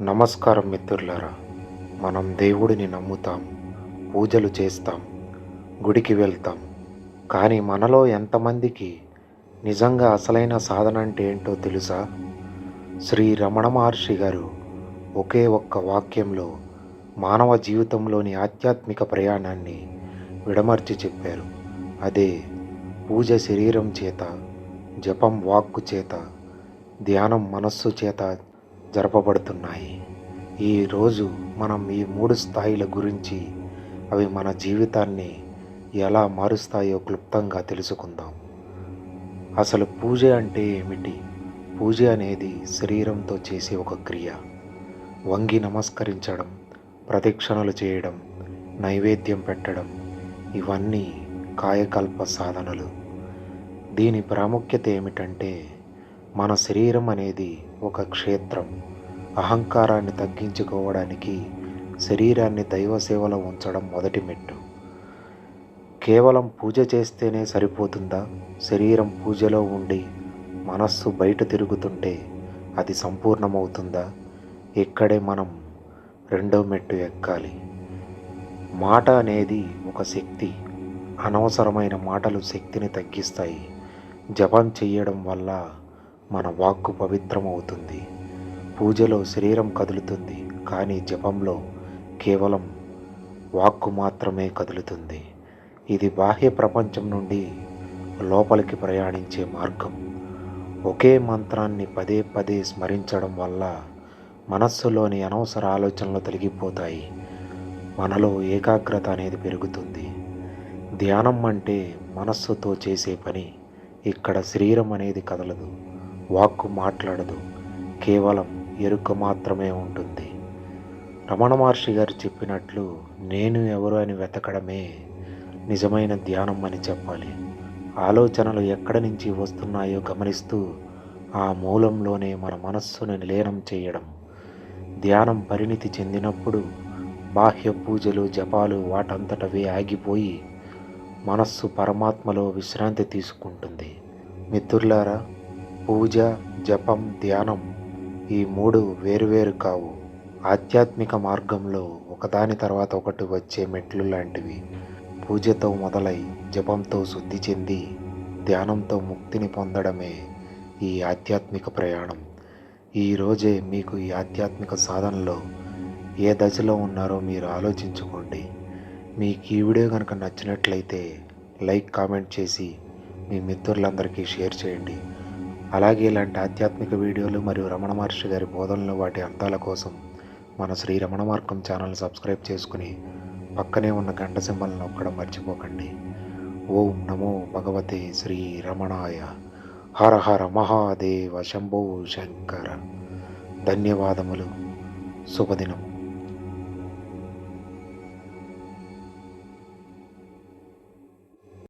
నమస్కారం మిత్రులారా. మనం దేవుడిని నమ్ముతాం, పూజలు చేస్తాం, గుడికి వెళ్తాం. కానీ మనలో ఎంతమందికి నిజంగా అసలైన సాధన అంటే ఏంటో తెలుసా? శ్రీ రమణ మహర్షి గారు ఒకే ఒక్క వాక్యంలో మానవ జీవితంలోని ఆధ్యాత్మిక ప్రయాణాన్ని విడమర్చి చెప్పారు. అదే పూజ శరీరం చేత, జపం వాక్కు చేత, ధ్యానం మనస్సు చేత జరపబడుతున్నాయి. ఈరోజు మనం ఈ 3 స్థాయిల గురించి, అవి మన జీవితాన్ని ఎలా మారుస్తాయో క్లుప్తంగా తెలుసుకుందాం. అసలు పూజ అంటే ఏమిటి? పూజ అనేది శరీరంతో చేసే ఒక క్రియ. వంగి నమస్కరించడం, ప్రదక్షిణలు చేయడం, నైవేద్యం పెట్టడం, ఇవన్నీ కాయకల్ప సాధనలు. దీని ప్రాముఖ్యత ఏమిటంటే, మన శరీరం అనేది ఒక క్షేత్రం. అహంకారాన్ని తగ్గించుకోవడానికి శరీరాన్ని దైవ సేవలో ఉంచడం మొదటి మెట్టు. కేవలం పూజ చేస్తేనే సరిపోతుందా? శరీరం పూజలో ఉండి మనస్సు బయట తిరుగుతుంటే అది సంపూర్ణమవుతుందా? ఇక్కడే మనం రెండో మెట్టు ఎక్కాలి. మాట అనేది ఒక శక్తి. అనవసరమైన మాటలు శక్తిని తగ్గిస్తాయి. జపం చెయ్యడం వల్ల మన వాక్కు పవిత్రమవుతుంది. పూజలో శరీరం కదులుతుంది, కానీ జపంలో కేవలం వాక్కు మాత్రమే కదులుతుంది. ఇది బాహ్య ప్రపంచం నుండి లోపలికి ప్రయాణించే మార్గం. ఒకే మంత్రాన్ని పదే పదే స్మరించడం వల్ల మనస్సులోని అనవసర ఆలోచనలు తొలగిపోతాయి. మనలో ఏకాగ్రత అనేది పెరుగుతుంది. ధ్యానం అంటే మనస్సుతో చేసే పని. ఇక్కడ శరీరం అనేది కదలదు, వాక్కు మాట్లాడదు, కేవలం ఎరుక మాత్రమే ఉంటుంది. రమణ మహర్షి గారు చెప్పినట్లు, నేను ఎవరు అని వెతకడమే నిజమైన ధ్యానం అని చెప్పాలి. ఆలోచనలు ఎక్కడి నుంచి వస్తున్నాయో గమనిస్తూ ఆ మూలంలోనే మన మనస్సును లీనం చేయడం. ధ్యానం పరిణితి చెందినప్పుడు బాహ్య పూజలు, జపాలు వాటంతటవే ఆగిపోయి మనస్సు పరమాత్మలో విశ్రాంతి తీసుకుంటుంది. మిత్రులారా, పూజ, జపం, ధ్యానం ఈ 3 వేరువేరు కావు. ఆధ్యాత్మిక మార్గంలో ఒకదాని తర్వాత ఒకటి వచ్చే మెట్లు లాంటివి. పూజతో మొదలై జపంతో శుద్ధి చెంది ధ్యానంతో ముక్తిని పొందడమే ఈ ఆధ్యాత్మిక ప్రయాణం. ఈరోజే మీకు ఈ ఆధ్యాత్మిక సాధనలో ఏ దశలో ఉన్నారో మీరు ఆలోచించుకోండి. మీకు ఈ వీడియో కనుక నచ్చినట్లయితే లైక్, కామెంట్ చేసి మీ మిత్రులందరికీ షేర్ చేయండి. అలాగే ఇలాంటి ఆధ్యాత్మిక వీడియోలు మరియు రమణ మహర్షి గారి బోధనలు, వాటి అర్థాల కోసం మన శ్రీ రమణ మార్గం ఛానల్ సబ్స్క్రైబ్ చేసుకుని పక్కనే ఉన్న గంట సింబల్ నొక్కడం మర్చిపోకండి. ఓం నమో భగవతే శ్రీ రమణాయ. హర హర మహాదేవ శంభో శంకర. ధన్యవాదములు. శుభదినం.